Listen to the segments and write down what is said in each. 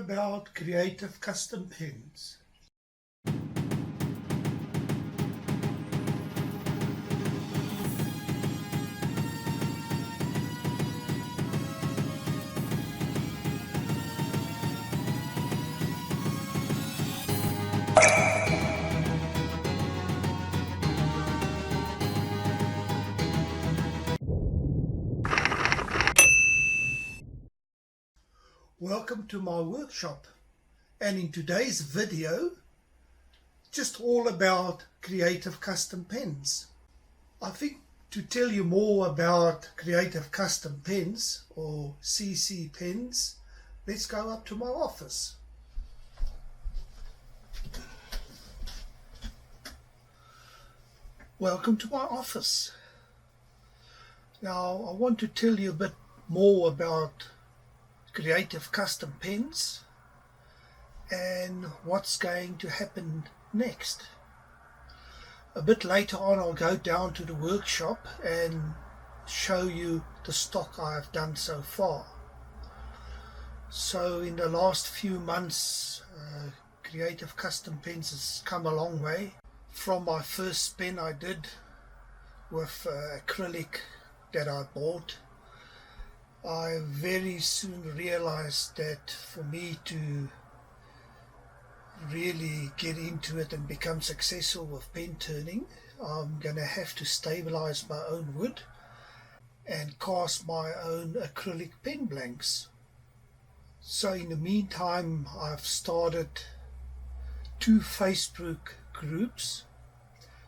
about creative custom pens. Welcome to my workshop, and in today's video just all about creative custom pens. I think to tell you more about creative custom pens or CC pens, let's go up to my office. Welcome to my office. Now I want to tell you a bit more about creative custom pens and what's going to happen next. A bit later on I'll go down to the workshop and show you the stock I've done so far. So in the last few months creative custom pens has come a long way. From my first pen I did with acrylic that I bought, I very soon realized that for me to really get into it and become successful with pen turning, I'm going to have to stabilize my own wood and cast my own acrylic pen blanks. So in the meantime I've started 2 Facebook groups.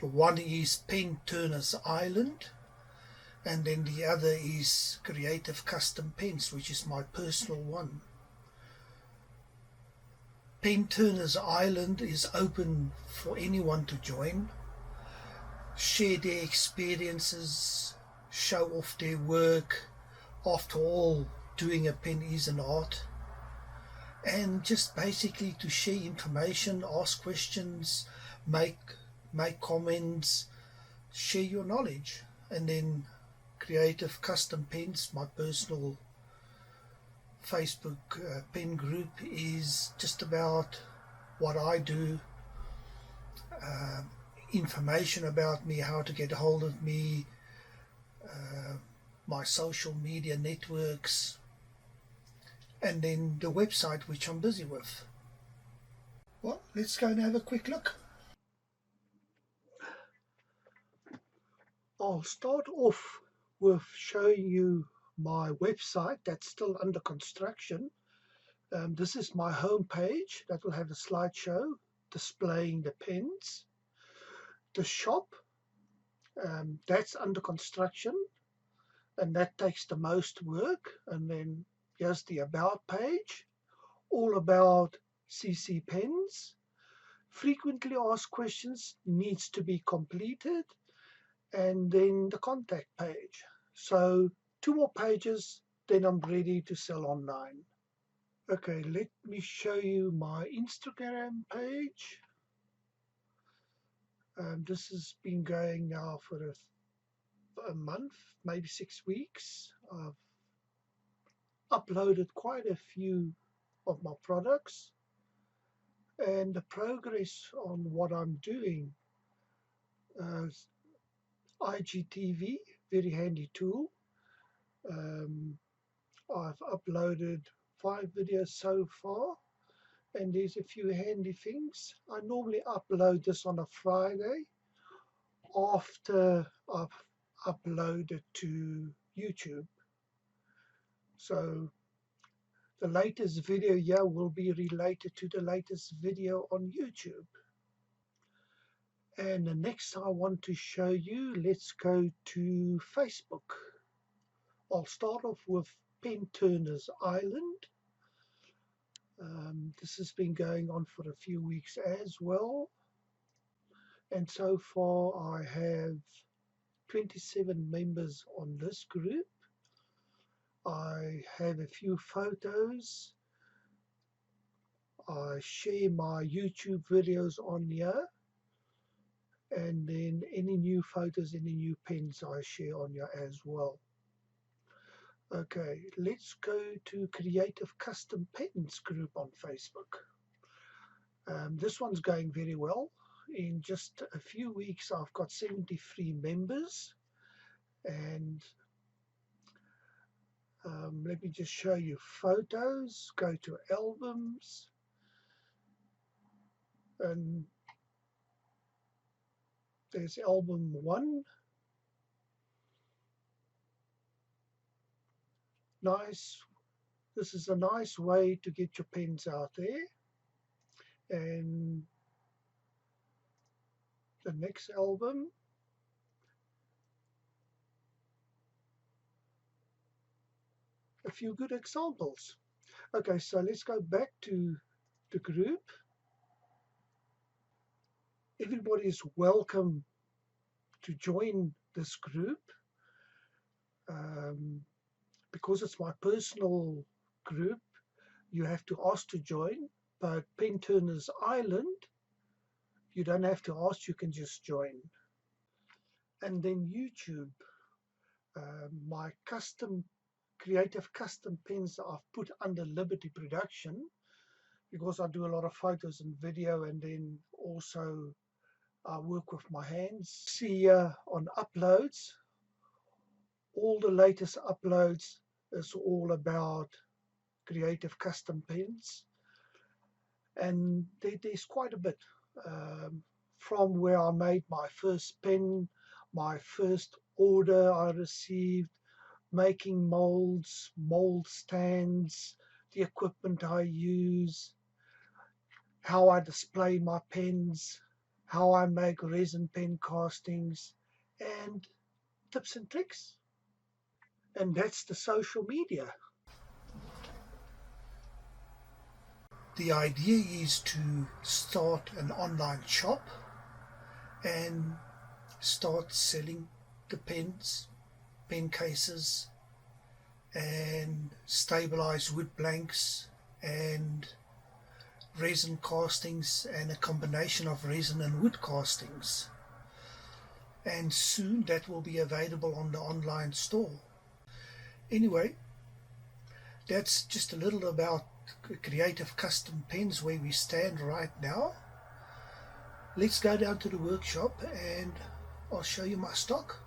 The one is Pen Turners Island, and then the other is Creative Custom Pens, which is my personal one. Pen Turners Island is open for anyone to join, share their experiences, show off their work. After all, doing a pen is an art. And just basically to share information, ask questions, make comments, share your knowledge. And then Creative Custom Pens, my personal Facebook pen group, is just about what I do, information about me, how to get a hold of me, my social media networks, and then the website which I'm busy with. Well, let's go and have a quick look. I'll start off with showing you my website that's still under construction. This is my home page that will have a slideshow displaying the pens. The shop, that's under construction, and that takes the most work. And then here's the about page, all about CC pens. Frequently asked questions needs to be completed, and then the contact page. So 2 more pages, then I'm ready to sell online. Okay, let me show you my Instagram page. This has been going now for a month, maybe 6 weeks. I've uploaded quite a few of my products, and the progress on what I'm doing. IGTV, very handy tool. I've uploaded 5 videos so far, and there's a few handy things. I normally upload this on a Friday after I've uploaded to YouTube. So the latest video here will be related to the latest video on YouTube. And the next I want to show you, let's go to Facebook. I'll start off with Pen Turners Island. This has been going on for a few weeks as well, and so far I have 27 members on this group. I have a few photos. I share my YouTube videos on here, and then any new photos, any new pens I share on here as well. Okay, let's go to Creative Custom Pens group on Facebook. This one's going very well. In just a few weeks, I've got 73 members, and let me just show you photos. Go to albums, and there's album 1. Nice. This is a nice way to get your pens out there. And the next album, a few good examples. Okay, so let's go back to the group. Everybody is welcome to join this group. Because it's my personal group, you have to ask to join, but Pen Turners Island, you don't have to ask, you can just join. And then YouTube, my creative custom pens I've put under Liberty Production, because I do a lot of photos and video, and then also I work with my hands. See here on uploads, all the latest uploads is all about creative custom pens, and there's quite a bit, from where I made my first pen, my first order I received, making molds, mold stands, the equipment I use, how I display my pens, how I make resin pen castings, and tips and tricks. And that's the social media. The idea is to start an online shop and start selling the pens, pen cases, and stabilized wood blanks and resin castings, and a combination of resin and wood castings. And soon that will be available on the online store. Anyway, that's just a little about Creative Custom Pens, where we stand right now. Let's go down to the workshop and I'll show you my stock.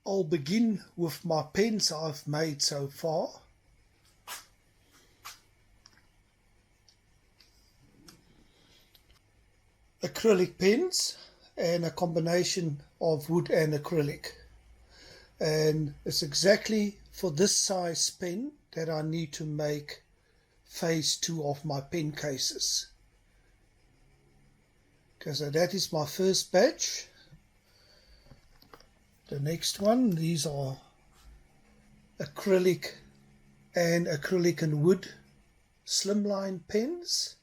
I'll begin with my pens I've made so far. Acrylic pens, and a combination of wood and acrylic. And it's exactly for this size pen that I need to make phase 2 of my pen cases. Okay, so that is my first batch. The next one, these are acrylic and wood slimline pens,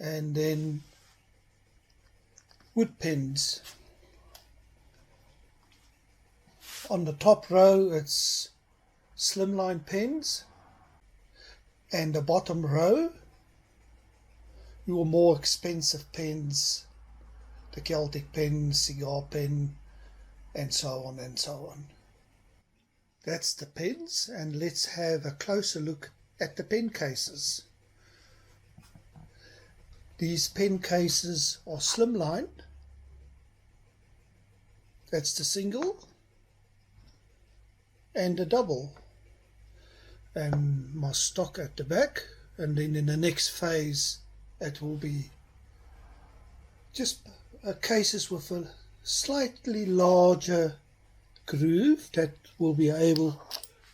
and then wood pens. On the top row it's slimline pens, and the bottom row your more expensive pens, the Celtic pen, cigar pen, and so on and so on. That's the pens, and let's have a closer look at the pen cases. These pen cases are slimline. That's the single and the double, and my stock at the back. And then in the next phase it will be just cases with a slightly larger groove that will be able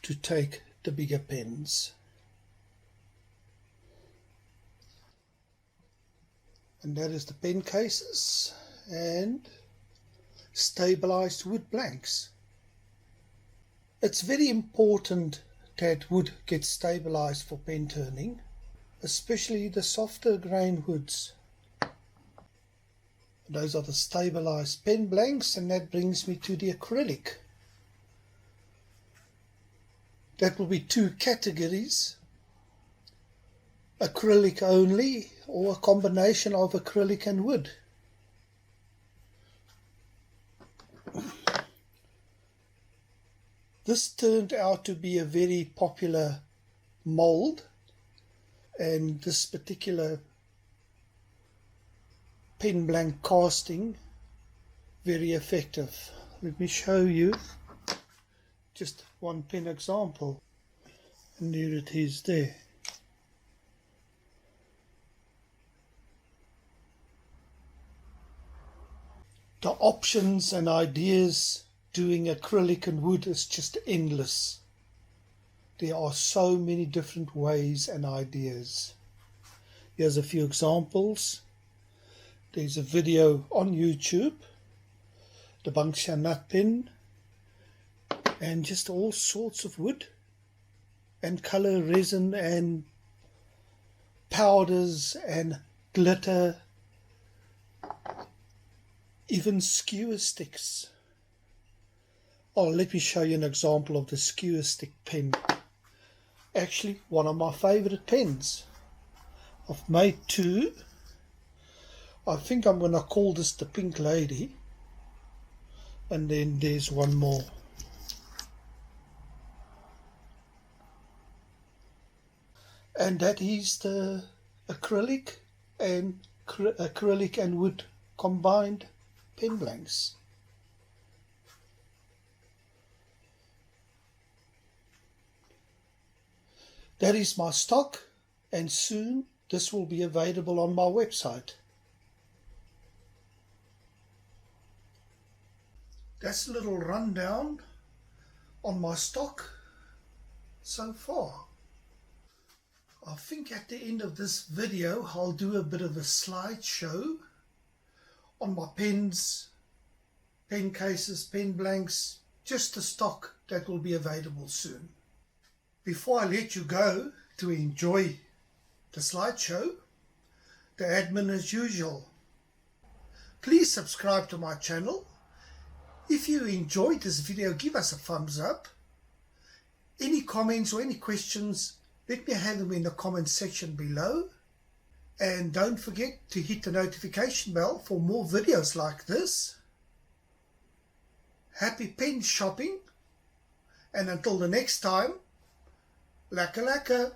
to take the bigger pens. And that is the pen cases and stabilized wood blanks. It's very important that wood gets stabilized for pen turning, especially the softer grain woods. Those are the stabilized pen blanks, and that brings me to the acrylic. That will be 2 categories: acrylic only, or a combination of acrylic and wood. This turned out to be a very popular mold, and this particular pen blank casting, very effective. Let me show you just one pen example, and there it is there. The options and ideas doing acrylic and wood is just endless. There are so many different ways and ideas. Here's a few examples. There's a video on YouTube, the Banksia nut pen, and just all sorts of wood and color, resin and powders and glitter, even skewer sticks. Oh, let me show you an example of the skewer stick pen. Actually, one of my favorite pens. I've made two. I think I'm going to call this the Pink Lady. And then there's one more. And that is the acrylic and wood combined pen blanks. That is my stock, and soon this will be available on my website. That's a little rundown on my stock so far. I think at the end of this video I'll do a bit of a slideshow on my pens, pen cases, pen blanks, just the stock that will be available soon. Before I let you go to enjoy the slideshow, the admin as usual. Please subscribe to my channel. If you enjoyed this video, give us a thumbs up. Any comments or any questions, let me have them in the comment section below. And don't forget to hit the notification bell for more videos like this. Happy pen shopping, and until the next time, lekker lekker.